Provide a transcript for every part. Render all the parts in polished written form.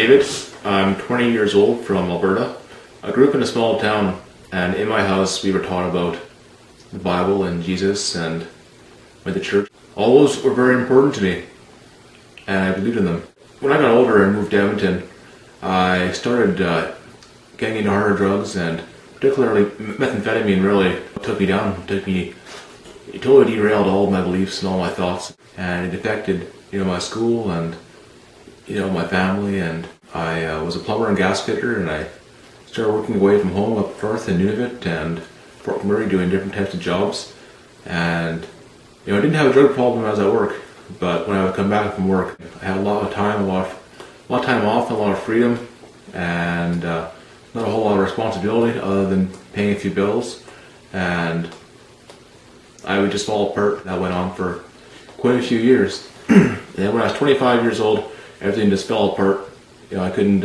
David. I'm 20 years old from Alberta. I grew up in a small town, and in my house we were taught about the Bible and Jesus and went to church. All those were very important to me, and I believed in them. When I got older and moved to Edmonton, I started getting into harder drugs, and particularly methamphetamine really took me down. It totally derailed all of my beliefs and all my thoughts, and it affected my school and my family. And I was a plumber and gas fitter, and I started working away from home up north in Nunavut and Fort McMurray, doing different types of jobs. And I didn't have a drug problem as I was at work, but when I would come back from work, I had a lot of time, a lot of time off, a lot of freedom, and not a whole lot of responsibility other than paying a few bills. And I would just fall apart. That went on for quite a few years. And then when I was 25 years old, everything just fell apart. I couldn't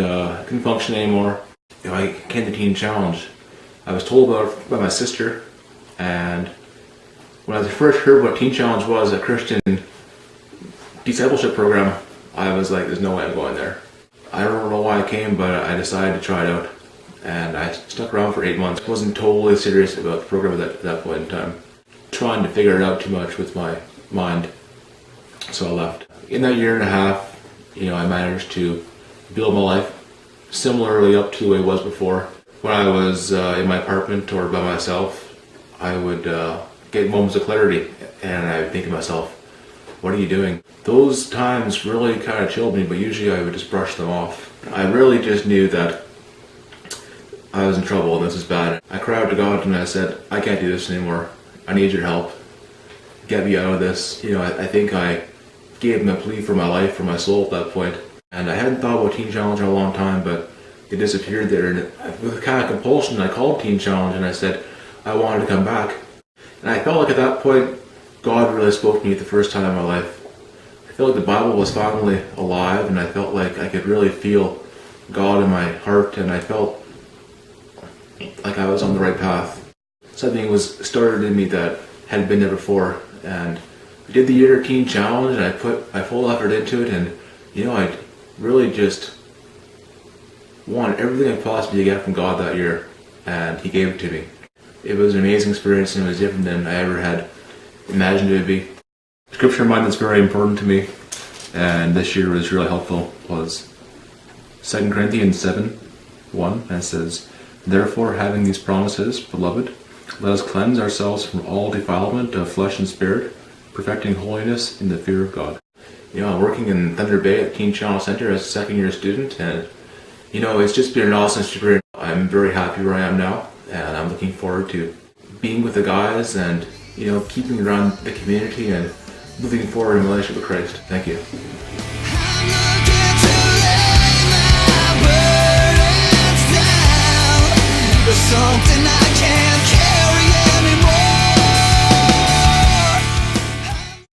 function anymore. I came to Teen Challenge. I was told about it by my sister, and when I first heard what Teen Challenge was, a Christian discipleship program, I was like, there's no way I'm going there. I don't know why I came, but I decided to try it out, and I stuck around for 8 months. I wasn't totally serious about the program at that point in time. Trying to figure it out too much with my mind, so I left. In that year and a half, I managed to build my life similarly up to the way it was before. When I was in my apartment or by myself, I would get moments of clarity, and I would think to myself, what are you doing? Those times really kind of chilled me, but usually I would just brush them off. I really just knew that I was in trouble and this is bad. I cried out to God and I said, I can't do this anymore. I need your help. Get me out of this. I think I gave him a plea for my life, for my soul at that point. And I hadn't thought about Teen Challenge in a long time, but it disappeared there. And with a kind of compulsion, I called Teen Challenge and I said I wanted to come back. And I felt like at that point, God really spoke to me the first time in my life. I felt like the Bible was finally alive, and I felt like I could really feel God in my heart, and I felt like I was on the right path. Something was started in me that hadn't been there before, and I did the year Teen Challenge, and I put my full effort into it, and I really just wanted everything I possibly get from God that year, and He gave it to me. It was an amazing experience, and it was different than I ever had imagined it would be. Scripture in mind that's very important to me, and this year was really helpful, was 2 Corinthians 7:1, and it says, Therefore, having these promises, beloved, let us cleanse ourselves from all defilement of flesh and spirit, perfecting holiness in the fear of God. I'm working in Thunder Bay at Teen Challenge Center as a second-year student, and it's just been an awesome experience. I'm very happy where I am now, and I'm looking forward to being with the guys and keeping around the community and moving forward in relationship with Christ. Thank you.